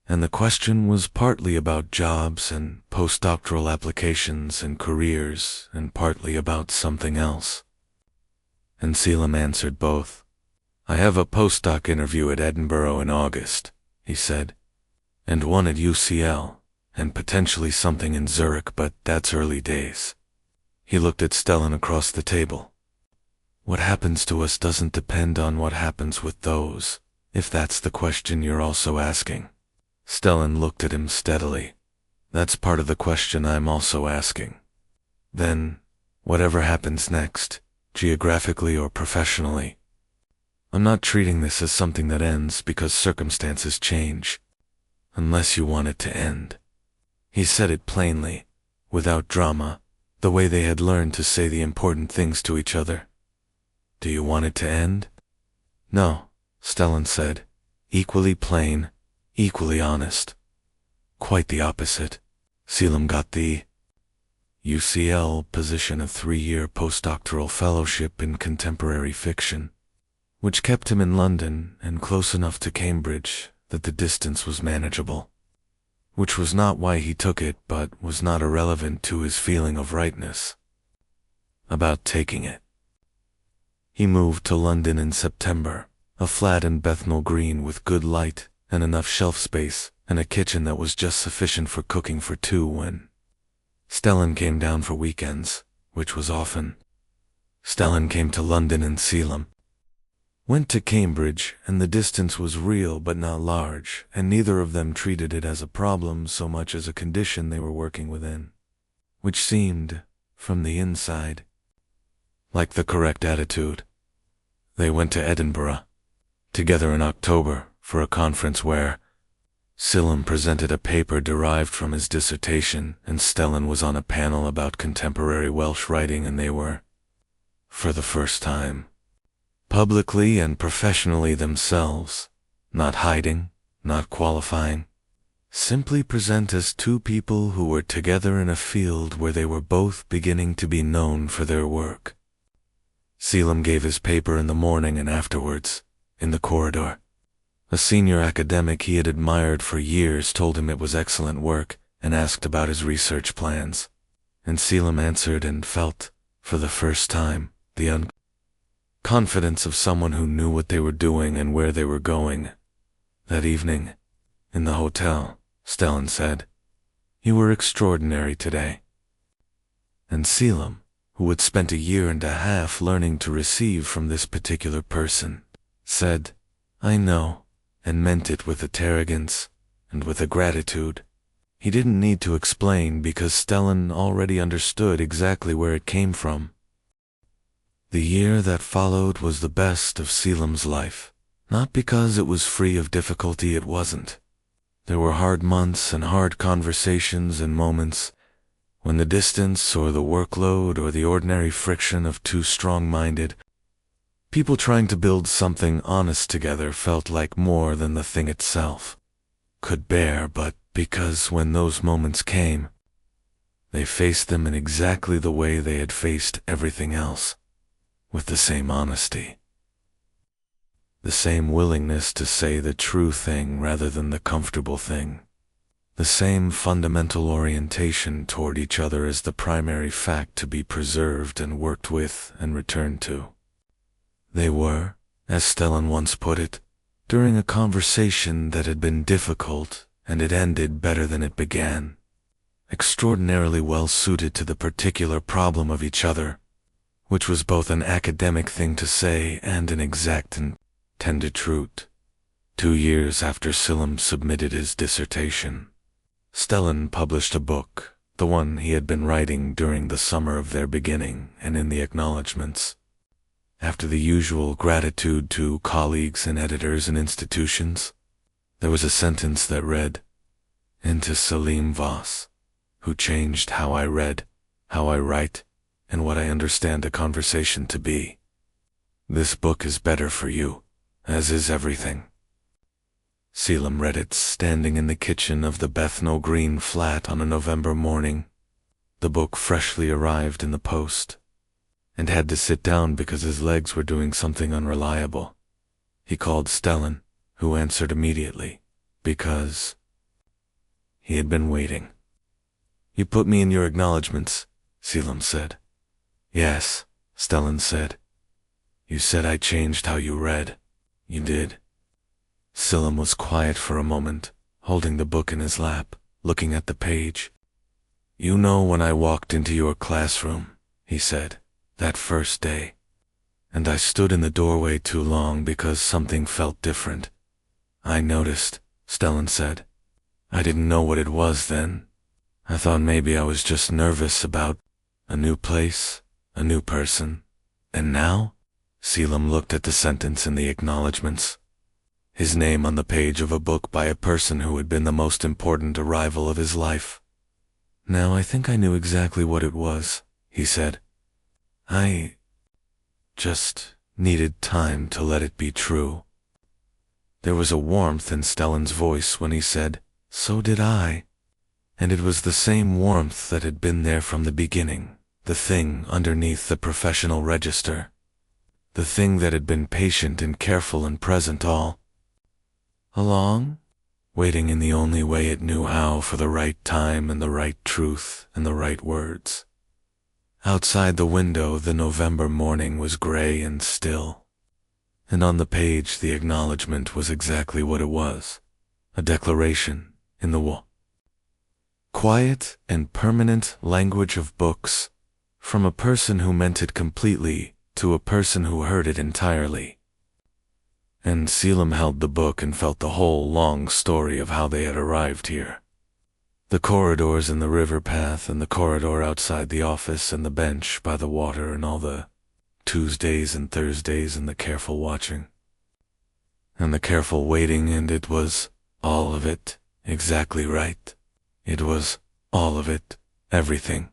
And the question was partly about jobs and postdoctoral applications and careers, and partly about something else. And Caelum answered both. "I have a postdoc interview at Edinburgh in August," he said, "and one at UCL, and potentially something in Zurich, but that's early days." He looked at Stellan across the table. "What happens to us doesn't depend on what happens with those, if that's the question you're also asking." Stellan looked at him steadily. "That's part of the question I'm also asking. Then, whatever happens next, geographically or professionally, I'm not treating this as something that ends because circumstances change, unless you want it to end." He said it plainly, without drama, the way they had learned to say the important things to each other. "Do you want it to end?" "No," Stellan said, equally plain, equally honest. "Quite the opposite." Caelum got the UCL position, a 3-year postdoctoral fellowship in contemporary fiction, which kept him in London and close enough to Cambridge that the distance was manageable. which was not why he took it but was not irrelevant to his feeling of rightness about taking it. He moved to London in September, a flat in Bethnal Green with good light and enough shelf space and a kitchen that was just sufficient for cooking for two when Stellan came down for weekends, which was often. Stellan came to London and Caelum went to Cambridge, and the distance was real but not large, and neither of them treated it as a problem so much as a condition they were working within, which seemed, from the inside, like the correct attitude. They went to Edinburgh together in October for a conference where Caelum presented a paper derived from his dissertation and Stellan was on a panel about contemporary Welsh writing, and they were, for the first time, publicly and professionally themselves, not hiding, not qualifying, simply present as two people who were together in a field where they were both beginning to be known for their work. Caelum gave his paper in the morning, and afterwards, in the corridor, a senior academic he had admired for years told him it was excellent work and asked about his research plans, and Caelum answered and felt, for the first time, the confidence of someone who knew what they were doing and where they were going. That evening, in the hotel, Stellan said, "You were extraordinary today." And Caelum, who had spent a year and a half learning to receive from this particular person, said, "I know," and meant it with arrogance and with a gratitude. He didn't need to explain because Stellan already understood exactly where it came from. The year that followed was the best of Caelum's life, not because it was free of difficulty, it wasn't. There were hard months and hard conversations and moments when the distance or the workload or the ordinary friction of two strong-minded people trying to build something honest together felt like more than the thing itself could bear, but because when those moments came, they faced them in exactly the way they had faced everything else, with the same honesty, the same willingness to say the true thing rather than the comfortable thing, the same fundamental orientation toward each other as the primary fact to be preserved and worked with and returned to. They were, as Stellan once put it, during a conversation that had been difficult and it ended better than it began, extraordinarily well suited to the particular problem of each other, which was both an academic thing to say and an exact and tender truth. 2 years after Caelum submitted his dissertation, Stellan published a book, the one he had been writing during the summer of their beginning, and in the acknowledgments, after the usual gratitude to colleagues and editors and institutions, there was a sentence that read, "Into Caelum Voss, who changed how I read, how I write, and what I understand a conversation to be. This book is better for you, as is everything." Caelum read it standing in the kitchen of the Bethnal Green flat on a November morning, the book freshly arrived in the post, and had to sit down because his legs were doing something unreliable. He called Stellan, who answered immediately, because he had been waiting. "You put me in your acknowledgments," Caelum said. "Yes," Stellan said. "You said I changed how you read. You did." Caelum was quiet for a moment, holding the book in his lap, looking at the page. "You know when I walked into your classroom," he said, "that first day, and I stood in the doorway too long because something felt different. I noticed," Stellan said. "I didn't know what it was then. I thought maybe I was just nervous about a new place, a new person. And now?" Caelum looked at the sentence in the acknowledgments, his name on the page of a book by a person who had been the most important arrival of his life. "Now I think I knew exactly what it was," he said. "I just needed time to let it be true." There was a warmth in Stellan's voice when he said, "So did I." And it was the same warmth that had been there from the beginning, the thing underneath the professional register, the thing that had been patient and careful and present all along. waiting in the only way it knew how for the right time and the right truth and the right words. Outside the window, the November morning was gray and still, and on the page the acknowledgement was exactly what it was, a declaration in the quiet and permanent language of books, from a person who meant it completely to a person who heard it entirely. And Caelum held the book and felt the whole long story of how they had arrived here. The corridors and the river path and the corridor outside the office and the bench by the water and all the Tuesdays and Thursdays and the careful watching and the careful waiting, and it was all of it exactly right. It was all of it, everything.